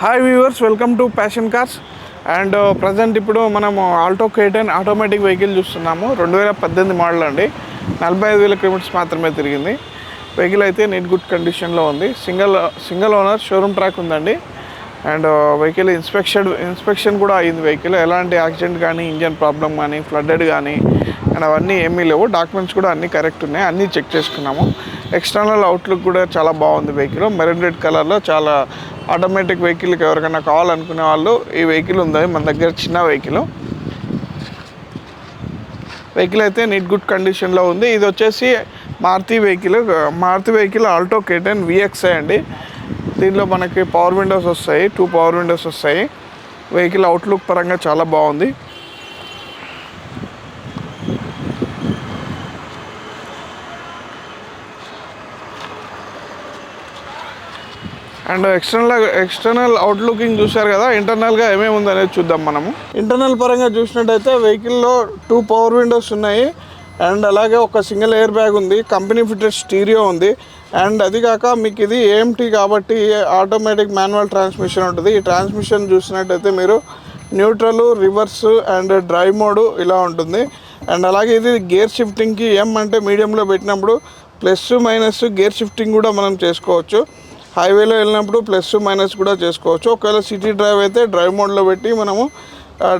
Hi viewers, welcome to passion cars. And present ఇప్పుడు మనము Alto K10 automatic vehicle చూస్తున్నాము. 2018 model అండి. 45,000 kilometres మాత్రమే తిరిగింది. వెహికల్ అయితే నీట్ గుడ్ కండిషన్లో ఉంది. సింగిల్ ఓనర్, షోరూమ్ ట్రాక్ ఉందండి. అండ్ వెహికల్ ఇన్స్పెక్షన్ కూడా అయింది. వెహికల్ ఎలాంటి యాక్సిడెంట్ కానీ, ఇంజన్ ప్రాబ్లం కానీ, ఫ్లడ్డెడ్ కానీ అండ్ అవన్నీ ఏమీ లేవు. డాక్యుమెంట్స్ కూడా అన్నీ కరెక్ట్ ఉన్నాయి. అన్నీ చెక్ చేసుకున్నాము. ఎక్స్టర్నల్ అవుట్లుక్ కూడా చాలా బాగుంది. వెహికల్ మెరూన్ రెడ్ కలర్లో చాలా ఆటోమేటిక్ వెహికల్కి ఎవరికైనా కావాలనుకునే వాళ్ళు ఈ వెహికల్ ఉంది మన దగ్గర. చిన్న వెహికల్ అయితే నీట్ గుడ్ కండిషన్లో ఉంది. ఇది వచ్చేసి Maruti vehicle Alto K10 VXi అండి. దీనిలో మనకి పవర్ విండోస్ వస్తాయి, 2 పవర్ విండోస్ వస్తాయి. వెహికల్ అవుట్లుక్ పరంగా చాలా బాగుంది. అండ్ ఎక్స్టర్నల్ అవుట్లుకింగ్ చూశారు కదా. ఇంటర్నల్గా ఏమేమి ఉందనేది చూద్దాం మనము. ఇంటర్నల్ పరంగా చూసినట్టయితే వెహికల్లో 2 పవర్ విండోస్ ఉన్నాయి. అండ్ అలాగే ఒక సింగిల్ ఎయిర్ బ్యాగ్ ఉంది. కంపెనీ ఫిటెడ్ స్టీరియో ఉంది. అండ్ అది కాక మీకు ఇది AMT కాబట్టి ఆటోమేటిక్ మాన్యువల్ ట్రాన్స్మిషన్ ఉంటుంది. ఈ ట్రాన్స్మిషన్ చూసినట్టయితే మీరు neutral, reverse and drive mode ఇలా ఉంటుంది. అండ్ అలాగే ఇది గేర్ షిఫ్టింగ్కి M అంటే మీడియంలో పెట్టినప్పుడు ప్లస్ మైనస్ గేర్ షిఫ్టింగ్ కూడా మనం చేసుకోవచ్చు. హైవేలో వెళ్ళినప్పుడు ప్లస్ మైనస్ కూడా చేసుకోవచ్చు. ఒకవేళ సిటీ డ్రైవ్ అయితే డ్రైవ్ మోడ్లో పెట్టి మనము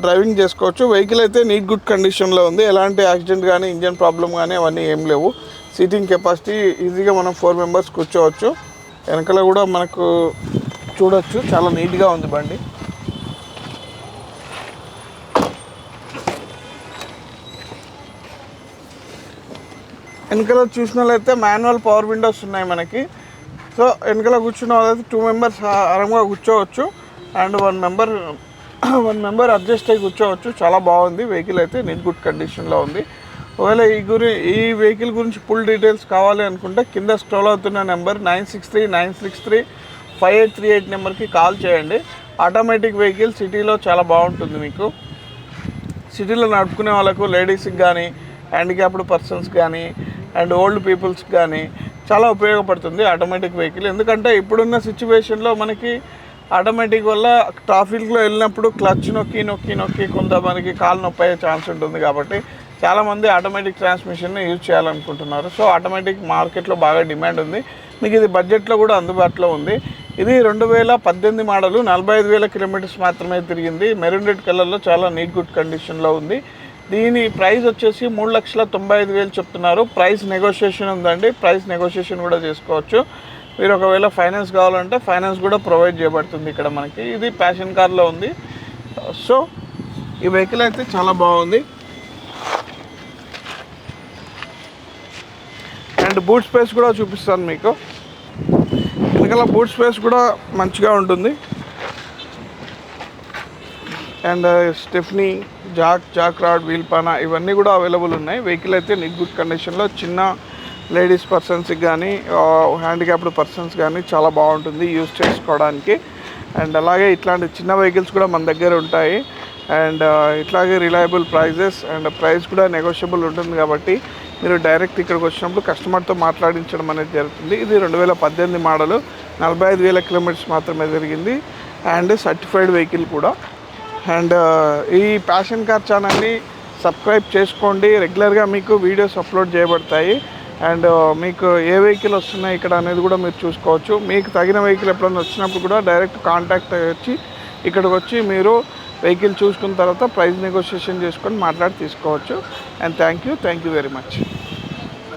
డ్రైవింగ్ చేసుకోవచ్చు. వెహికల్ అయితే నీట్ గుడ్ కండిషన్లో ఉంది. ఎలాంటి యాక్సిడెంట్ కానీ, ఇంజన్ ప్రాబ్లం కానీ అవన్నీ ఏం లేవు. సీటింగ్ కెపాసిటీ ఈజీగా మనం 4 మెంబర్స్ కూర్చోవచ్చు. వెనకాల కూడా మనకు చూడొచ్చు, చాలా నీట్గా ఉంది బండి. వెనకాల చూసిన వాళ్ళైతే మాన్యువల్ పవర్ విండోస్ ఉన్నాయి మనకి. సో వెనకాల కూర్చున్న వాళ్ళైతే 2 మెంబర్స్ ఆరాంగా కూర్చోవచ్చు. అండ్ 1 మెంబర్ అడ్జస్ట్ అయ్యి కూర్చోవచ్చు. చాలా బాగుంది. వెహికల్ అయితే నీట్ గుడ్ కండిషన్లో ఉంది. ఒకవేళ ఈ వెహికల్ గురించి ఫుల్ డీటెయిల్స్ కావాలి అనుకుంటే కింద స్క్రోల్ అవుతున్న నెంబర్ 9639635838 నెంబర్కి కాల్ చేయండి. ఆటోమేటిక్ వెహికల్ సిటీలో చాలా బాగుంటుంది. మీకు సిటీలో నడుపుకునే వాళ్ళకు, లేడీస్కి కానీ, హ్యాండిక్యాప్డ్ పర్సన్స్ కానీ అండ్ ఓల్డ్ పీపుల్స్కి కానీ చాలా ఉపయోగపడుతుంది ఆటోమేటిక్ వెహికల్. ఎందుకంటే ఇప్పుడున్న సిచ్యువేషన్లో మనకి ఆటోమేటిక్ వల్ల ట్రాఫిక్లో వెళ్ళినప్పుడు క్లచ్ నొక్కి కొంత మనకి కాలు నొప్పి అయ్యే ఛాన్స్ ఉంటుంది. కాబట్టి చాలామంది ఆటోమేటిక్ ట్రాన్స్మిషన్ని యూజ్ చేయాలనుకుంటున్నారు. సో ఆటోమేటిక్ మార్కెట్లో బాగా డిమాండ్ ఉంది. మీకు ఇది బడ్జెట్లో కూడా అందుబాటులో ఉంది. ఇది 2018 మోడలు, 45,000 కిలోమీటర్స్ మాత్రమే తిరిగింది. మెరూన్ రెడ్ కలర్లో చాలా నీట్ గుడ్ కండిషన్లో ఉంది. దీని ప్రైస్ వచ్చేసి 3,95,000 చెప్తున్నారు. ప్రైస్ నెగోషియేషన్ ఉందండి. ప్రైస్ నెగోషియేషన్ కూడా చేసుకోవచ్చు. మీరు ఒకవేళ ఫైనాన్స్ కావాలంటే ఫైనాన్స్ కూడా ప్రొవైడ్ చేయబడుతుంది ఇక్కడ మనకి. ఇది ప్యాషన్ కార్లో ఉంది. సో ఈ వెహికల్ అయితే చాలా బాగుంది. అండ్ బూట్ స్పేస్ కూడా చూపిస్తాను మీకు. వెనకాల బూట్ స్పేస్ కూడా మంచిగా ఉంటుంది. And stepney, jack rod, wheel పానా ఇవన్నీ కూడా అవైలబుల్ ఉన్నాయి. వెహికల్ అయితే నీట్ గుడ్ కండిషన్లో చిన్న లేడీస్ పర్సన్స్కి కానీ, హ్యాండిక్యాప్డ్ పర్సన్స్ కానీ చాలా బాగుంటుంది యూజ్ చేసుకోవడానికి. అండ్ అలాగే ఇట్లాంటి చిన్న వెహికల్స్ కూడా మన దగ్గర ఉంటాయి. అండ్ ఇట్లాగే రిలయబుల్ ప్రైజెస్ అండ్ ప్రైస్ కూడా నెగోషియబుల్ ఉంటుంది. కాబట్టి మీరు డైరెక్ట్ ఇక్కడికి వచ్చినప్పుడు కస్టమర్తో మాట్లాడించడం అనేది జరుగుతుంది. ఇది 2018 మోడలు, 45,000 కిలోమీటర్స్ మాత్రమే జరిగింది. అండ్ సర్టిఫైడ్ వెహికల్ కూడా. అండ్ ఈ ప్యాషన్ కార్ ఛానల్ని సబ్స్క్రైబ్ చేసుకోండి. రెగ్యులర్గా మీకు వీడియోస్ అప్లోడ్ చేయబడతాయి. అండ్ మీకు ఏ వెహికల్ వస్తున్నాయి ఇక్కడ అనేది కూడా మీరు చూసుకోవచ్చు. మీకు తగిన వెహికల్ ఎప్పుడైనా వచ్చినప్పుడు కూడా డైరెక్ట్ కాంటాక్ట్ వచ్చి ఇక్కడికి వచ్చి మీరు వెహికల్ చూసుకున్న తర్వాత ప్రైస్ నెగోషియేషన్ చేసుకొని మాట్లాడి తీసుకోవచ్చు. And thank you very much.